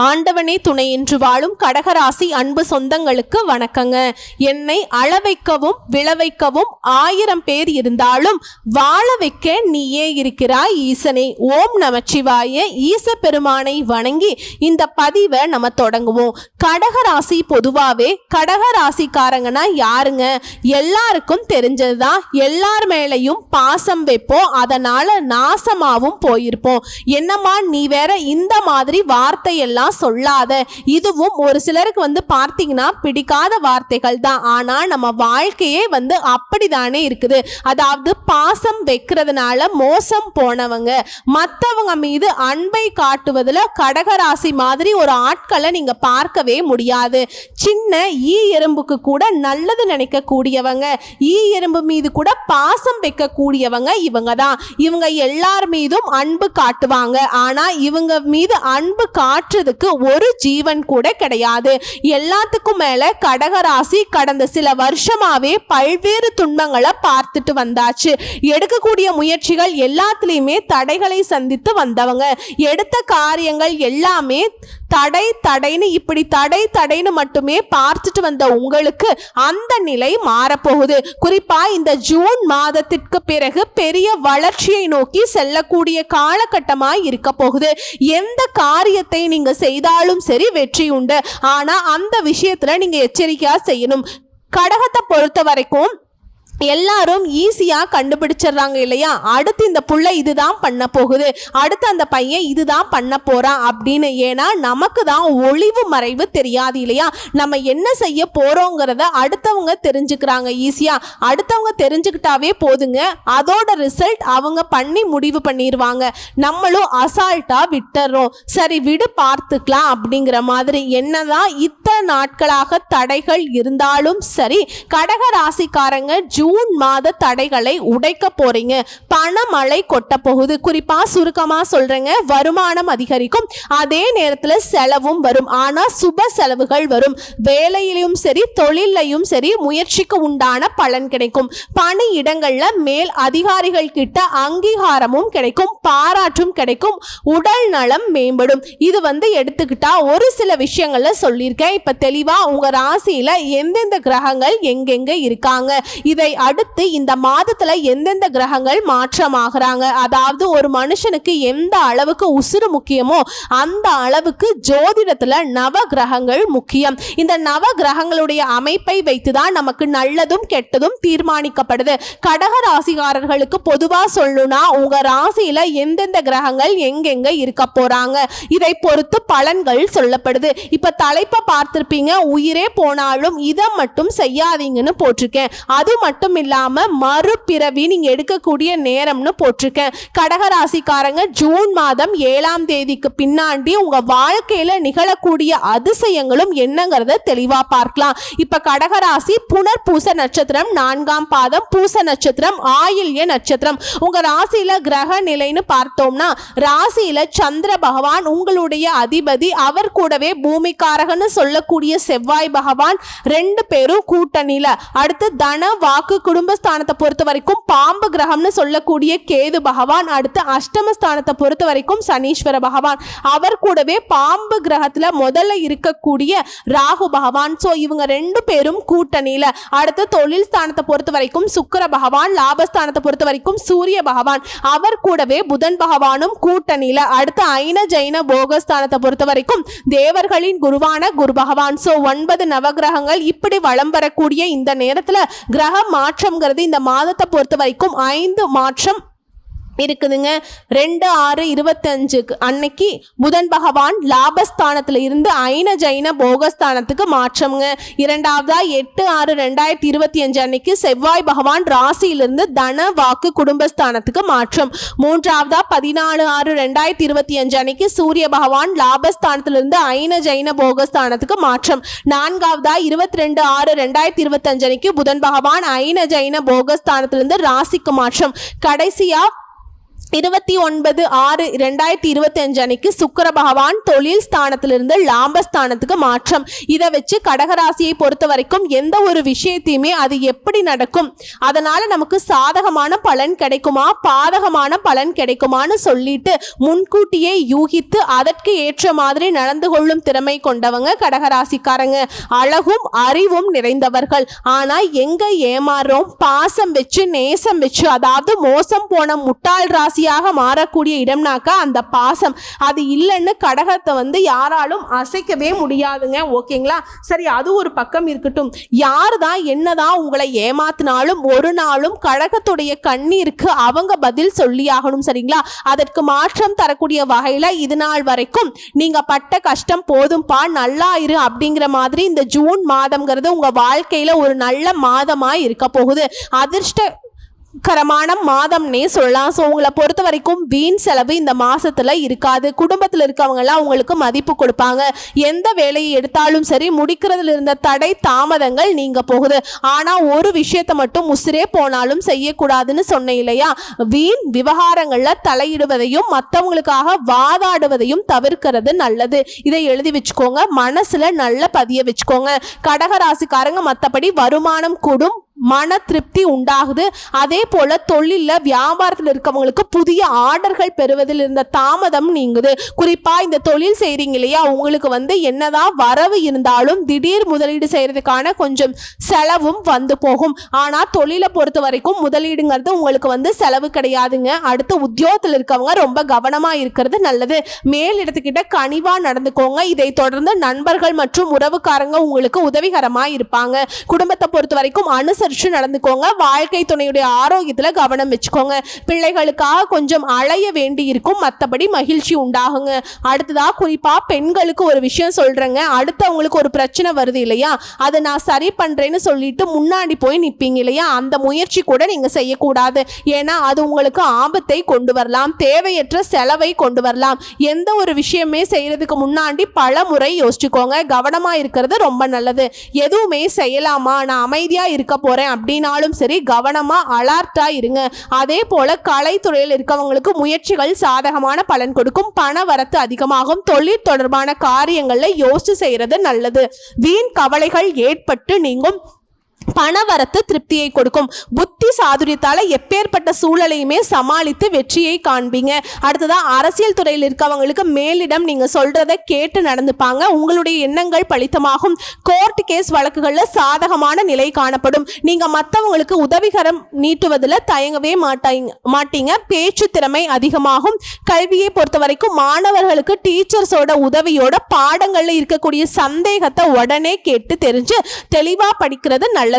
ஆண்டவனே துணை என்று வாழும் கடகராசி அன்பு சொந்தங்களுக்கு வணக்கங்க. என்னை அளவைக்கவும் விளவைக்கவும் 1000 பேர் இருந்தாலும் வாழ வைக்க நீயே இருக்கிறாய் ஈசனே. ஓம் நமச்சிவாய. ஈச பெருமானை வணங்கி இந்த பதிவை நம்ம தொடங்குவோம். கடகராசி பொதுவாகவே கடகராசிக்காரங்கன்னா யாருங்க? எல்லாருக்கும் தெரிஞ்சதுதான். எல்லார் மேலையும் பாசம் வைப்போம், அதனால நாசமாவும் போயிருப்போம். என்னம்மா நீ வேற இந்த மாதிரி வார்த்தையெல்லாம் சொல்லாத. இதுவும் ஒரு சிலருக்கு பார்த்தீங்கன்னா பிடிக்காத வார்த்தைகள் தான். ஆனா நம்ம வாழ்க்கையே அப்படிதானே இருக்குது. அதாவது பாசம் வைக்கிறதுனால மோசம் போனவங்க, மற்றவங்க மீது அன்பை காட்டுவதில் கடகராசி மாதிரி ஒரு ஆட்களை நீங்க பார்க்கவே முடியாது. சின்ன ஈ எறும்புக்கு கூட நல்லது நினைக்க கூடியவங்க, ஈ எறும்பு மீது கூட பாசம் வைக்க கூடியவங்க இவங்க தான். இவங்க எல்லார் மீதும் அன்பு காட்டுவாங்க. ஆனா இவங்க மீது அன்பு காட்டுறதுக்கு ஒரு ஜீவன் கூட கிடையாது. எல்லாத்துக்கும் மேல கடகராசி கடந்த சில வருஷமாவே பல்வேறு துன்பங்களை பார்த்துட்டு வந்தாச்சு. எடுக்கக்கூடிய முயற்சிகள் எல்லாத்துலயுமே தடைகளை சந்தித்து வந்தவங்க. எடுத்த காரியங்கள் எல்லாமே தடைன்னு இப்படி தடைன்னு மட்டுமே பார்த்துட்டு வந்த உங்களுக்கு அந்த நிலை மாறப்போகுது. குறிப்பா இந்த ஜூன் மாதத்திற்கு பிறகு பெரிய வளர்ச்சியை நோக்கி செல்லக்கூடிய காலகட்டமாய் இருக்க போகுது. எந்த காரியத்தை நீங்க செய்தாலும் சரி வெற்றி உண்டு. ஆனா அந்த விஷயத்துல நீங்க எச்சரிக்கையா செய்யணும். கடகத்தை பொறுத்த வரைக்கும் எல்லாரும் ஈஸியா கண்டுபிடிச்சிடுறாங்க இல்லையா? அடுத்து இந்த புள்ள இதுதான் பண்ண போகுது, அடுத்து அந்த பையன் இதுதான் பண்ண போறான் அப்படின்னு. ஏன்னா நமக்கு தான் ஒளிவு மறைவு தெரியாது இல்லையா? நம்ம என்ன செய்ய போறோங்கிறத அடுத்தவங்க தெரிஞ்சுக்கிறாங்க ஈஸியா. அடுத்தவங்க தெரிஞ்சுக்கிட்டாவே போதுங்க, அதோட ரிசல்ட் அவங்க பண்ணி முடிவு பண்ணிடுவாங்க. நம்மளும் அசால்ட்டா விட்டுறோம். சரி விடு பார்த்துக்கலாம் அப்படிங்கிற மாதிரி. என்னதான் இத்தனை நாட்களாக தடைகள் இருந்தாலும் சரி, கடக ராசிக்காரங்க ஜூன் மாத தடைகளை உடைக்க போறீங்க. பணமழை கொட்ட போகுது. குறிப்பா சுருக்கமா சொல்றேங்க, வருமானம் அதிகரிக்கும், அதே நேரத்துல செலவும் வரும். ஆனா சுப செலவுகள் வரும். வேலையிலும் சரி தொழிலையும் சரி முயற்சிக்கு உண்டான பலன் கிடைக்கும். பணி இடங்கள்ல மேல் அதிகாரிகள் கிட்ட அங்கீகாரமும் கிடைக்கும், பாராட்டும் கிடைக்கும், உடல் நலம் மேம்படும். இது எடுத்துக்கிட்டா ஒரு சில விஷயங்கள்ல சொல்லியிருக்கேன். இப்ப தெளிவா உங்க ராசியில எந்தெந்த கிரகங்கள் எங்கெங்க இருக்காங்க, இதை அடுத்து இந்த மாதத்துல எந்தெந்த கிரகங்கள் மாற்றமாகறாங்க. அதாவது ஒரு மனுஷனுக்கு எந்த அளவுக்கு உசுறு முக்கியமோ அந்த அளவுக்கு ஜோதிடத்துல நவ கிரகங்கள் முக்கியம். இந்த நவ கிரகங்களுடைய அமைப்பை வைத்துதான் நமக்கு நல்லதும் கெட்டதும் தீர்மானிக்கப்படுது. கடக ராசிக்காரர்களுக்கு பொதுவா சொல்லணும்னா உங்க ராசியில எந்தெந்த கிரகங்கள் எங்கெங்க இருக்க போறாங்க இதை பொறுத்து பலன்கள் சொல்லப்படுது. இப்ப தலைப்பை பார்த்திருப்பீங்க, உயிரே போனாலும் இதை மட்டும் செய்யாதீங்கன்னு போட்டிருக்கேன். அது மட்டும் இல்லாம மறுபிறவி நீங்க எடுக்கக்கூடிய நேரம்னு போட்டிருக்கேன். கடகராசிக்காரங்க ஜூன் மாதம் 7ஆம் தேதிக்கு பின்னாடி உங்க வாழ்க்கையில நிகழக்கூடிய அதிசயங்களும் என்னங்கிறத தெளிவா பார்க்கலாம். இப்ப கடகராசி புனர்பூச நட்சத்திரம் 4ஆம் பாதம், பூச நட்சத்திரம், ஆயில்ய நட்சத்திரம். உங்க ராசியில கிரக நிலைன்னு பார்த்தோம்னா ராசியில சந்திர பகவான் உங்களுடைய அதிபதி, அவர் கூடவே பூமிக்காரகன்னு சொல்லக்கூடிய செவ்வாய் பகவான், 2 பேரும் கூட்டணியில. அடுத்து தன வாக்கு குடும்பஸ்தானத்தை பொறுத்த வரைக்கும் பாம்பு கிரகம்னு சொல்லக்கூடிய கேது பகவான், அடுத்து அஷ்டமஸ்தானத்தை பொறுத்த வரைக்கும் சனீஸ்வர பகவான், அவர் கூடவே பாம்பு கிரகத்துல முதல்ல இருக்கக்கூடிய ராகு பகவான். சோ இவங்க 2 பேரும் கூட்டணியில. அடுத்து தொழில் ஸ்தானத்தை பொறுத்த வரைக்கும் சுக்கிர பகவான், லாபஸ்தானத்தை பொறுத்த வரைக்கும் சூரிய பகவான், அவர் கூடவே புதன் பகவானும் கூட்டணியில. அடுத்து ஐன ஜைன போகஸ்தானத்தை பொறுத்த வரைக்கும் தேவர்களின் குருவான குரு பகவான். சோ 9 நவகிரகங்கள் இப்படி வலம் வரக்கூடிய இந்த நேரத்துல கிரக மாற்றம்ங்கிறது இந்த மாதத்தை பொறுத்த வரைக்கும் 5 மாற்றம் இருக்குதுங்க. 2/6/25 அன்னைக்கு புதன் பகவான் லாபஸ்தானத்துல இருந்து ஐன ஜைன போகஸ்தானத்துக்கு மாற்றம்ங்க. 2வதா 8/6/2025 அன்னைக்கு செவ்வாய் பகவான் ராசியிலிருந்து தன வாக்கு குடும்பஸ்தானத்துக்கு மாற்றம். 3வதா 14/6/2025 அன்னைக்கு சூரிய பகவான் லாபஸ்தானத்திலிருந்து ஐன ஜைன போகஸ்தானத்துக்கு மாற்றம். 4வதா 22/6/2025 அன்னைக்கு புதன் பகவான் ஐன ஜைன போகஸ்தானத்திலிருந்து ராசிக்கு மாற்றம். கடைசியா 29/6/2025 அன்னைக்கு சுக்கிர பகவான் தொழில் ஸ்தானத்திலிருந்து லாபஸ்தானத்துக்கு மாற்றம். இதை வச்சு கடகராசியை பொறுத்த வரைக்கும் எந்த ஒரு விஷயத்தையுமே அது எப்படி நடக்கும், அதனால நமக்கு சாதகமான பலன் கிடைக்குமா பாதகமான பலன் கிடைக்குமான்னு சொல்லிட்டு முன்கூட்டியே யூகித்து அதற்கு ஏற்ற மாதிரி நடந்து கொள்ளும் திறமை கொண்டவங்க கடகராசிக்காரங்க. அழகும் அறிவும் நிறைந்தவர்கள். ஆனா எங்க ஏமாறுறோம், பாசம் வச்சு நேசம் வச்சு, அதாவது மோசம் போன முட்டாள் ராசி மாறக்கூடிய இடம்னாக்கா அந்த பாசம் அது இல்லைன்னு கடகத்தை வந்து யாராலும் அசைக்கவே முடியாதுங்க. ஓகேங்களா, சரி, அது ஒரு பக்கம் இருக்கட்டும். யாருதான் என்னதான் உங்களை ஏமாத்தினாலும் ஒரு நாளும் கடகத்துடைய கண்ணீருக்கு அவங்க பதில் சொல்லியாகணும். சரிங்களா, அதற்கு மாற்றம் தரக்கூடிய வகையில இது நாள் வரைக்கும் நீங்க பட்ட கஷ்டம் போதும்பா நல்லா இரு அப்படிங்கிற மாதிரி இந்த ஜூன் மாதம்ங்கிறது உங்க வாழ்க்கையில ஒரு நல்ல மாதமா இருக்க போகுது. அதிர்ஷ்டகரமான மாதம்னே சொல்லலாம். ஸோ உங்களை பொறுத்த வரைக்கும் வீண் செலவு இந்த மாசத்துல இருக்காது. குடும்பத்தில் இருக்கவங்க எல்லாம் உங்களுக்கு மதிப்பு கொடுப்பாங்க. எந்த வேலையை எடுத்தாலும் சரி முடிக்கிறதுல இருந்த தடை தாமதங்கள் நீங்க போகுது. ஆனா ஒரு விஷயத்தை மட்டும் உசிரே போனாலும் செய்யக்கூடாதுன்னு சொன்னேன் இல்லையா, வீண் விவகாரங்கள்ல தலையிடுவதையும் மற்றவங்களுக்காக வாதாடுவதையும் தவிர்க்கிறது நல்லது. இதை எழுதி வச்சுக்கோங்க, மனசுல நல்ல பதிய வச்சுக்கோங்க. கடகராசிக்காரங்க மற்றபடி வருமானம் கூடும், மன திருப்தி உண்டாகுது. அதே போல தொழில வியாபாரத்தில் இருக்கவங்களுக்கு புதிய ஆர்டர்கள் பெறுவதில் இருந்த தாமதம் நீங்குது. குறிப்பா இந்த தொழில் செய்றீங்க இல்லையா, உங்களுக்கு வந்து என்னதான் வரவு இருந்தாலும் திடீர் முதலீடு செய்யறதுக்கான கொஞ்சம் செலவும் வந்து போகும். ஆனா தொழிலை பொறுத்த வரைக்கும் முதலீடுங்கிறது உங்களுக்கு வந்து செலவு கிடையாதுங்க. அடுத்து உத்தியோகத்தில் இருக்கவங்க ரொம்ப கவனமா இருக்கிறது நல்லது. மேல் இடத்துக்கிட்ட கனிவா நடந்துக்கோங்க. இதை தொடர்ந்து நண்பர்கள் மற்றும் உறவுக்காரங்க உங்களுக்கு உதவிகரமா இருப்பாங்க. குடும்பத்தை பொறுத்த வரைக்கும் நடந்துக்கோங்க. வாழ்க்கை துணையுடைய ஆரோக்கியத்துல கவனம் வச்சுக்கோங்க. பிள்ளைகளுக்காக கொஞ்சம் அலைய வேண்டி இருக்கும், மற்றபடி மகிழ்ச்சி உண்டாகுங்க. அடுத்ததா குறிப்பா பெண்களுக்கு ஒரு விஷயம் சொல்றேங்க. அடுத்தவங்களுக்கு ஒரு பிரச்சனை வருது இல்லையா, அதை நான் சரி பண்றேன்னு சொல்லிட்டு முன்னாடி போய் நிப்பீங்க இல்லையா, அந்த முயற்சி கூட நீங்க செய்யக்கூடாது. ஏன்னா அது உங்களுக்கு ஆபத்தை கொண்டு வரலாம், தேவையற்ற செலவை கொண்டு வரலாம். எந்த ஒரு விஷயமே செய்யறதுக்கு முன்னாடி பல முறை யோசிச்சுக்கோங்க. கவனமா இருக்கிறது ரொம்ப நல்லது. எதுவுமே செய்யலாமா, நான் அமைதியா இருக்க போறேன் அப்படினாலும் சரி கவனமா அலர்ட்டா இருங்க. அதே போல கலைத்துறையில் இருக்கவங்களுக்கு முயற்சிகள் சாதகமான பலன் கொடுக்கும். பண வரத்து அதிகமாகும். தொழில் தொடர்பான காரியங்கள்ல யோசிச்சு செய்யறது நல்லது. வீண் கவலைகள் ஏற்பட்டு நீங்கும். பணவரத்து திருப்தியை கொடுக்கும். புத்தி சாதுரியத்தால எப்பேற்பட்ட சூழலையுமே சமாளித்து வெற்றியை காண்பீங்க. அடுத்ததா அரசியல் துறையில் இருக்கவங்களுக்கு மேலிடம் நீங்க சொல்றதை கேட்டு நடந்துப்பாங்க. உங்களுடைய எண்ணங்கள் பலித்தமாகும். கோர்ட் கேஸ் வழக்குகள்ல சாதகமான நிலை காணப்படும். நீங்க மற்றவங்களுக்கு உதவிகரம் நீட்டுவதில் தயங்கவே மாட்டீங்க. பேச்சு திறமை அதிகமாகும். கல்வியை பொறுத்த வரைக்கும் மாணவர்களுக்கு டீச்சர்ஸோட உதவியோட பாடங்கள்ல இருக்கக்கூடிய சந்தேகத்தை உடனே கேட்டு தெரிஞ்சு தெளிவா படிக்கிறது நல்லது.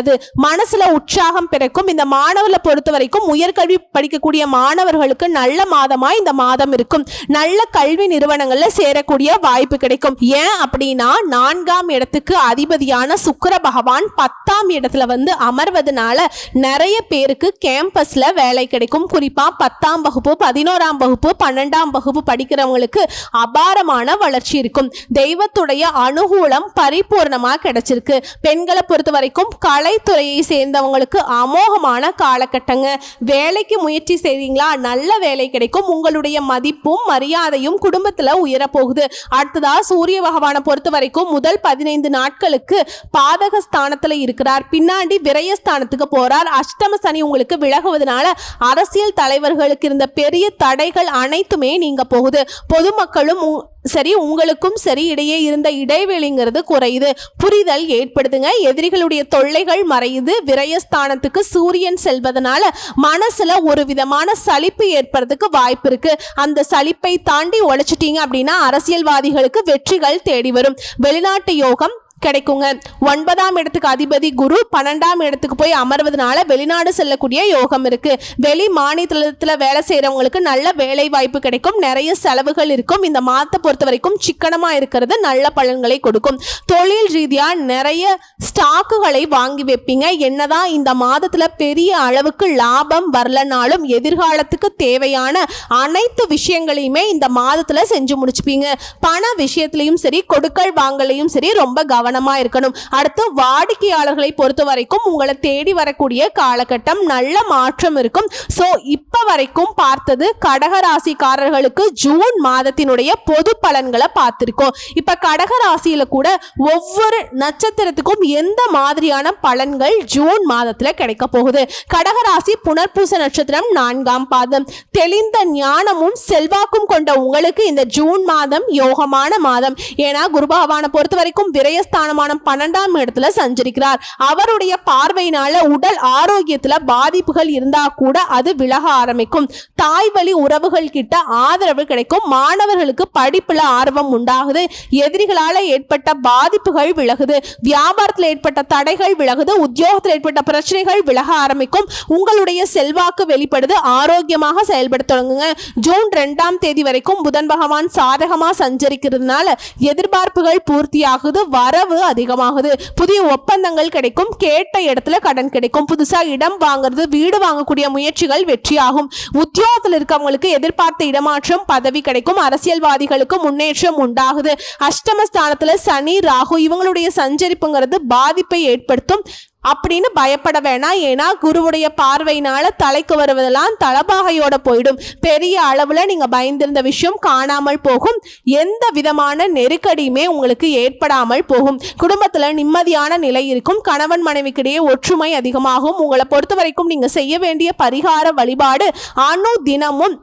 மனசுல உற்சாகம் பிறக்கும். இந்த மாணவர்களை பொறுத்த வரைக்கும் உயர்கல்வி படிக்கக்கூடிய மாணவர்களுக்கு நல்ல மாதமா இந்த மாதம் இருக்கும். நல்ல கல்வி நிறுவனங்கள்ல சேரக்கூடிய வாய்ப்பு கிடைக்கும். ஏன் அப்படின்னா 4ஆம் இடத்துக்கு அதிபதியான சுக்கிர பகவான் 10ஆம் இடத்துல வந்து அமர்வதனால நிறைய பேருக்கு கேம்பஸ்ல வேலை கிடைக்கும். குறிப்பா 10ஆம் வகுப்பு 11ஆம் வகுப்பு 12ஆம் வகுப்பு படிக்கிறவங்களுக்கு அபாரமான வளர்ச்சி இருக்கும். தெய்வத்துடைய அனுகூலம் பரிபூர்ணமா கிடைச்சிருக்கு. பெண்களை பொறுத்த வரைக்கும் கலைத்துறையை சேர்ந்தவங்களுக்கு அமோகமான காலகட்டங்க. வேலைக்கு முயற்சி செய்றீங்களா, நல்ல வேலை கிடைக்கும். உங்களுடைய மதிப்பும் மரியாதையும் குடும்பத்துல உயரப்போகுது. அடுத்ததா சூரிய பகவானை பொறுத்த வரைக்கும் முதல் 15 நாட்களுக்கு பாதக ஸ்தானத்துல இருக்கிறார். பின்னாடி விரயஸ்தானத்துக்கு போறார். அஷ்டம சனி உங்களுக்கு விலகுவதனால அரசியல் தலைவர்களுக்கு இருந்த பெரிய தடைகள் அனைத்துமே நீங்க போகுது. பொதுமக்களும் சரி உங்களுக்கும் சரி இடையே இருந்த இடைவெளிங்கிறது குறையுது. புரிதல் ஏற்படுதுங்க. எதிரிகளுடைய தொல்லைகள் மறையுது. விரயஸ்தானத்துக்கு சூரியன் செல்வதனால மனசுல ஒரு விதமான சலிப்பு ஏற்படுறதுக்கு வாய்ப்பு இருக்கு. அந்த சலிப்பை தாண்டி உழைச்சிட்டீங்க அப்படின்னா அரசியல்வாதிகளுக்கு வெற்றிகள் தேடி வரும். வெளிநாட்டு யோகம் கிடைக்குங்க. 9ஆம் இடத்துக்கு அதிபதி குரு 12ஆம் இடத்துக்கு போய் அமர்வதனால வெளிநாடு செல்லக்கூடிய யோகம் இருக்கு. வெளி மாநிலத்தில் வேலை செய்யறவங்களுக்கு நல்ல வேலை வாய்ப்பு கிடைக்கும். நிறைய செலவுகள் இருக்கும். இந்த மாதத்தை பொறுத்த வரைக்கும் சிக்கனமா இருக்கிறது நல்ல பலன்களை கொடுக்கும். தொழில் ரீதியா நிறைய ஸ்டாக்குகளை வாங்கி வைப்பீங்க. என்னதான் இந்த மாதத்துல பெரிய அளவுக்கு லாபம் வரலனாலும் எதிர்காலத்துக்கு தேவையான அனைத்து விஷயங்களையுமே இந்த மாதத்துல செஞ்சு முடிச்சுப்பீங்க. பண விஷயத்திலையும் சரி கொடுக்கல் வாங்கலையும் சரி ரொம்ப கவனம் கவனமா இருக்கணும். அடுத்து வாடிக்கையாளர்களை பொறுத்த வரைக்கும் உங்களை தேடி வரக்கூடிய காலகட்டம் நல்ல மாற்றம் இருக்கும். சோ இப்ப வரைக்கும் பார்த்தது கடகராசிக்காரர்களுக்கு ஜூன் மாதத்தினுடைய பொது பலன்களை பார்த்திருக்கோம். இப்ப கடகராசியில கூட ஒவ்வொரு நட்சத்திரத்துக்கும் எந்த மாதிரியான பலன்கள் ஜூன் மாதத்துல கிடைக்க போகுது. கடகராசி புனர்பூச நட்சத்திரம் 4ஆம் பாதம். தெளிந்த ஞானமும் செல்வாக்கும் கொண்ட உங்களுக்கு இந்த ஜூன் மாதம் யோகமான மாதம். ஏன்னா குரு பகவானை பொறுத்த வரைக்கும் விரயஸ்தானமான 12ஆம் இடத்துல சஞ்சரிக்கிறார். அவருடைய பார்வையினால உடல் ஆரோக்கியத்துல பாதிப்புகள் இருந்தா கூட அது விலக ஆரம்பிக்கும். தாய் வழி உறவுகள் கிட்ட ஆதரவு கிடைக்கும். மாணவர்களுக்கு படிப்புல ஆர்வம் உண்டாகுது. எதிரிகளால ஏற்பட்ட பாதிப்புகள் விலகுது. வியாபாரத்தில் ஏற்பட்ட தடைகள் விலகுது. உத்தியோகத்தில் ஏற்பட்ட பிரச்சனைகள் விலக ஆரம்பிக்கும். உங்களுடைய செல்வாக்கு வெளிப்படுது. ஆரோக்கியமாக செயல்பட தொடங்குங்க. ஜூன் 2ஆம் தேதி வரைக்கும் புதன் பகவான் சாதகமா சஞ்சரிக்கிறதுனால எதிர்பார்ப்புகள் பூர்த்தியாகுது. வரவு அதிகமாகுது. புதிய ஒப்பந்தங்கள் கிடைக்கும். கேட்ட இடத்துல கடன் கிடைக்கும். புதுசா இடம் வாங்குறது, வீடு வாங்கக்கூடிய முயற்சிகள் வெற்றியாகும். உத்தியோகத்தில் இருக்கவங்களுக்கு எதிர்பார்த்த இடமாற்றம், பதவி கிடைக்கும். அரசியல்வாதிகளுக்கு முன்னேற்றம் உண்டாகுது. அஷ்டமஸ்தானத்துல சனி ராகு இவங்களுடைய சஞ்சரிப்புங்கிறது பாதிப்பை ஏற்படுத்தும் அப்படின்னு பயப்பட வேணாம். ஏன்னா குருவுடைய பார்வையினால தலைக்கு வருவதெல்லாம் தலபாகையோட போயிடும். பெரிய அளவுல நீங்க பயந்திருந்த விஷயம் காணாமல் போகும். எந்த விதமான நெருக்கடியுமே உங்களுக்கு ஏற்படாமல் போகும். குடும்பத்துல நிம்மதியான நிலை இருக்கும். கணவன் மனைவிக்கிடையே ஒற்றுமை அதிகமாகும். உங்களை பொறுத்த வரைக்கும் நீங்க செய்ய வேண்டிய பரிகார வழிபாடு அணு தினமும்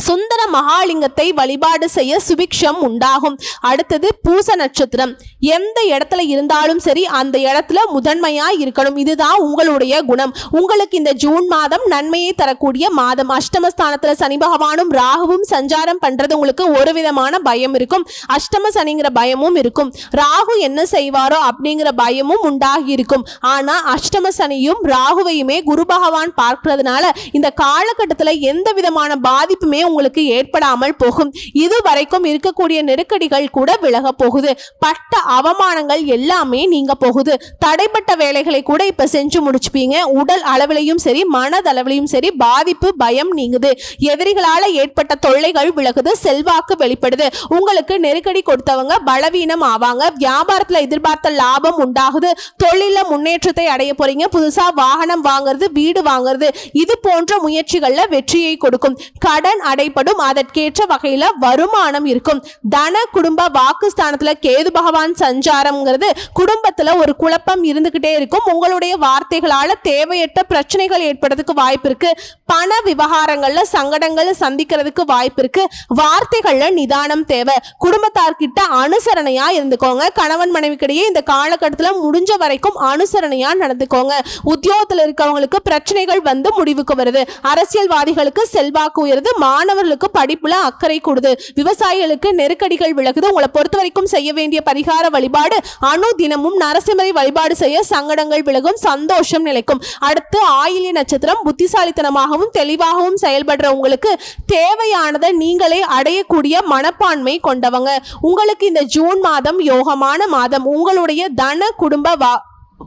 சுந்தர மகாலிங்கத்தை வழிபாடு செய்ய சுபிக்ஷம் உண்டாகும். அடுத்தது பூச நட்சத்திரம். எந்த இடத்துல இருந்தாலும் சரி அந்த இடத்துல முதன்மையா இருக்கணும். இதுதான் உங்களுடைய குணம். உங்களுக்கு இந்த ஜூன் மாதம் நன்மையை தரக்கூடிய மாதம். அஷ்டமஸ்தானத்துல சனி பகவானும் ராகுவும் சஞ்சாரம் பண்றது உங்களுக்கு ஒரு விதமான பயம் இருக்கும். அஷ்டம சனிங்கிற பயமும் இருக்கும். ராகு என்ன செய்வாரோ அப்படிங்கிற பயமும் உண்டாகி இருக்கும். ஆனா அஷ்டம சனியும் ராகுவையுமே குரு பகவான் பார்க்கிறதுனால இந்த காலகட்டத்துல எந்த விதமான பாதிப்புமே உங்களுக்கு ஏற்படாமல் போகும். இதுவரைக்கும் இருக்கக்கூடிய நெருக்கடிகள் கூட விலக போகுது. பட்ட அவமானங்கள் எல்லாமே நீங்க போகுது. தடைப்பட்ட வேலைகளை கூட இப்ப செஞ்சு முடிச்சுப்பீங்க. உடல் அளவிலையும் சரி மனதளவிலையும் சரி பாதிப்பு பயம் நீங்குது. எதிரிகளால ஏற்பட்ட தொல்லைகள் விலகுது. செல்வாக்கு வெளிப்படுது. உங்களுக்கு நெருக்கடி கொடுத்தவங்க பலவீனம் ஆவாங்க. வியாபாரத்துல எதிர்பார்த்த லாபம் உண்டாகுது. தொழில முன்னேற்றத்தை அடைய போறீங்க. புதுசா வாகனம் வாங்குறது, வீடு வாங்குறது இது போன்ற முயற்சிகள்ல வெற்றியை கொடுக்கும். கடன் அடைப்படும். அதற்கேற்ற வகையில வருமானம் இருக்கும். தன குடும்ப வாக்குஸ்தானத்துல கேது பகவான் சஞ்சாரம்ங்கிறது குடும்பத்துல ஒரு குழப்பம் இருந்துகிட்டே இருக்கும். உங்களுடைய வார்த்தைகளால தேவையற்ற பிரச்சனைகள் ஏற்படுறதுக்கு வாய்ப்பு இருக்கு. பண விவகாரங்கள்ல சங்கடங்களை சந்திக்கிறதுக்கு வாய்ப்பு இருக்கு. வார்த்தைகள்ல நிதானம் தேவை. குடும்பத்தார்கிட்ட அனுசரணையா இருந்துக்கோங்க. கணவன் மனைவிக்கிடையே இந்த காலகட்டத்துல முடிஞ்ச வரைக்கும் அனுசரணையா நடந்துக்கோங்க. உத்தியோகத்துல இருக்கவங்களுக்கு பிரச்சனைகள் வந்து முடிவுக்கு வருது. அரசியல்வாதிகளுக்கு செல்வாக்கு உயருது. மாணவர்களுக்கு படிப்புல அக்கறை கூடுது. விவசாயிகளுக்கு நெருக்கடிகள் விலகுது. உங்களை பொறுத்த வரைக்கும் செய்ய வேண்டிய பரிகார வழிபாடு அணு தினமும் நரசிம்மரை வழிபாடு செய்ய சங்கடங்கள் விலகும். சந்தோஷம் நிலைக்கும். அடுத்து ஆயில்ய நட்சத்திரம். புத்திசாலித்தனமாகவும் தெளிவாகவும் செயல்படுற உங்களுக்கு தேவையானதை நீங்களே அடையக்கூடிய மனப்பான்மை கொண்டவங்க. உங்களுக்கு இந்த ஜூன் மாதம் யோகமான மாதம். உங்களுடைய தன குடும்ப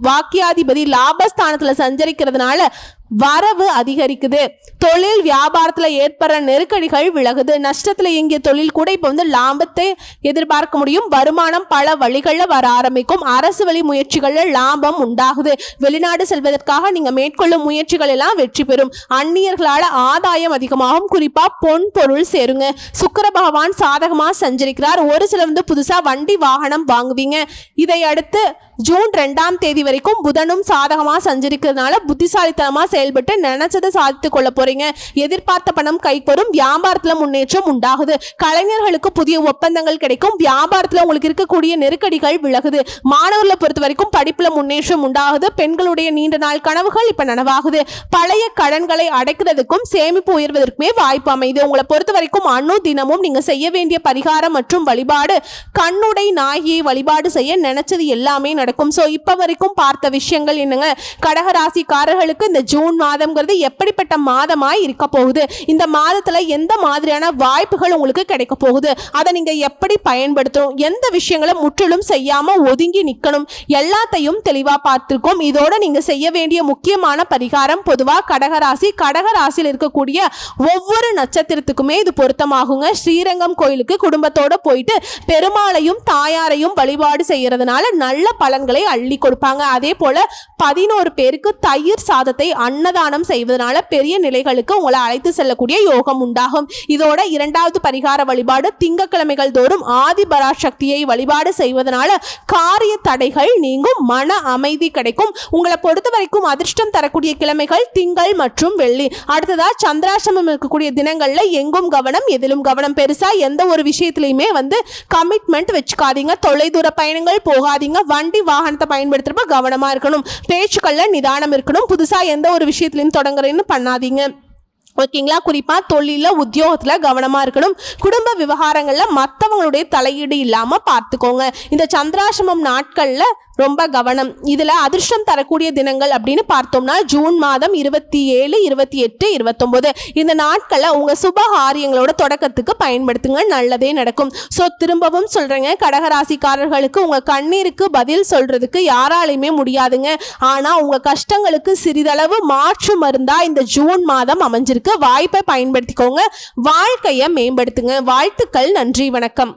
வாக்கியாதிபதி லாபஸ்தானத்துல சஞ்சரிக்கிறதுனால வரவு அதிகரிக்குது. தொழில் வியாபாரத்துல ஏற்படுற நெருக்கடிகள் விலகுது. நஷ்டத்துல இயங்கிய தொழில் கூட இப்ப வந்து லாபத்தை எதிர்பார்க்க முடியும். வருமானம் பல வழிகள்ல வர ஆரம்பிக்கும். அரசு வழி முயற்சிகள்ல லாபம் உண்டாகுது. வெளிநாடு செல்வதற்காக நீங்க மேற்கொள்ளும் முயற்சிகள் எல்லாம் வெற்றி பெறும். அந்நியர்களால ஆதாயம் அதிகமாகும். குறிப்பா பொன் பொருள் சேருங்க. சுக்கிர பகவான் சாதகமா சஞ்சரிக்கிறார். ஒரு சில வந்து புதுசா வண்டி வாகனம் வாங்குவீங்க. இதை அடுத்து ஜூன் 2ஆம் தேதி வரைக்கும் புதனும் சாதகமா சஞ்சரிக்கிறதுனால புத்திசாலித்தனமா செயல்பட்டு நினைச்சதை சாதித்துக் கொள்ள போறீங்க. எதிர்பார்த்த பணம் கைக்கு வரும். வியாபாரத்துல முன்னேற்றம் உண்டாகுது. கலைஞர்களுக்கு புதிய ஒப்பந்தங்கள் கிடைக்கும். வியாபாரத்துல உங்களுக்கு இருக்கக்கூடிய நெருக்கடிகள் விலகுது. மாணவர்களை பொறுத்த வரைக்கும் படிப்புல முன்னேற்றம் உண்டாகுது. பெண்களுடைய நீண்ட நாள் கனவுகள் இப்ப நனவாகுது. பழைய கடன்களை அடைக்கிறதுக்கும் சேமிப்பு உயர்வதற்குமே வாய்ப்பு அமைது. உங்களை பொறுத்த வரைக்கும் அணு தினமும் நீங்க செய்ய வேண்டிய பரிகாரம் மற்றும் வழிபாடு கண்ணுடை நாயகியை வழிபாடு செய்ய நினைச்சது எல்லாமே நடக்கும். சோ இப்ப வரைக்கும் பார்த்த விஷயங்கள் என்னங்க? கடக ராசிக்காரர்களுக்கு இந்த ஜூன் ஜூன் மாதம்ங்கிறது எப்படிப்பட்ட மாதமாய் இருக்க போகுது, இந்த மாதத்துல எந்த மாதிரியான வாய்ப்புகள் உங்களுக்கு கிடைக்க போகுது, அதை நீங்க எப்படி பயன்படுத்தணும், எந்த விஷயங்களை முற்றிலும் செய்யாம ஒதுங்கி நிக்கணும், எல்லாத்தையும் தெளிவா பார்த்திருக்கோம். இதோட நீங்க செய்ய வேண்டிய முக்கியமான பரிகாரம், பொதுவா கடகராசியில் இருக்கக்கூடிய ஒவ்வொரு நட்சத்திரத்துக்குமே இது பொருத்தமாகுங்க. ஸ்ரீரங்கம் கோயிலுக்கு குடும்பத்தோட போயிட்டு பெருமாளையும் தாயாரையும் வழிபாடு செய்யறதுனால நல்ல பலன்களை அள்ளி கொடுப்பாங்க. அதே போல 11 பேருக்கு தயிர் சாதத்தை அன்னதானம் செய்வதனால பெரிய நிலைகளுக்கு உங்களை அழைத்து செல்லக்கூடிய யோகம் உண்டாகும். இதோட இரண்டாவது பரிகார வழிபாடு, திங்கட்கிழமைகள் தோறும் ஆதிபராசக்தியை வழிபாடு செய்வதனால காரிய தடைகள் நீங்கும், மன அமைதி கிடைக்கும். உங்களை பொறுத்த வரைக்கும் அதிர்ஷ்டம் தரக்கூடிய கிழமைகள் திங்கள் மற்றும் வெள்ளி. அடுத்ததா சந்திராஷ்டமம் இருக்கக்கூடிய தினங்கள்ல எங்கும் கவனம், எதிலும் கவனம். பெருசா எந்த ஒரு விஷயத்திலையுமே கமிட்மெண்ட் வச்சுக்காதீங்க, தொலைதூர பயணங்கள் போகாதீங்க, வண்டி வாகனத்தை பயன்படுத்துறப்ப கவனமா இருக்கணும், பேச்சுக்கள்ல நிதானம் இருக்கணும், புதுசா எந்த ஒரு விஷயத்திலையும் தொடங்குறேன்னு பண்ணாதீங்க. ஓகேங்களா? குறிப்பா தொழில உத்தியோகத்துல கவனமா இருக்கணும். குடும்ப விவகாரங்கள்ல மற்றவங்களுடைய தலையீடு இல்லாம பார்த்துக்கோங்க. இந்த சந்திராசிரமம் நாட்கள்ல ரொம்ப கவனம். இதுல அதிர்ஷ்டம் தரக்கூடிய தினங்கள் அப்படின்னு பார்த்தோம்னா ஜூன் மாதம் 27, 28, 29 இந்த நாட்கள்ல உங்க சுபகாரியங்களோட தொடக்கத்துக்கு பயன்படுத்துங்க, நல்லதே நடக்கும். ஸோ திரும்பவும் சொல்றேங்க, கடகராசிக்காரர்களுக்கு உங்க கண்ணீருக்கு பதில் சொல்றதுக்கு யாராலையுமே முடியாதுங்க. ஆனா உங்க கஷ்டங்களுக்கு சிறிதளவு மாற்று மருந்தா இந்த ஜூன் மாதம் அமைஞ்சிருக்கு. வாய்ப்பை பயன்படுத்திக்கோங்க, வாழ்க்கையை மேம்படுத்துங்க. வாழ்த்துக்கள், நன்றி, வணக்கம்.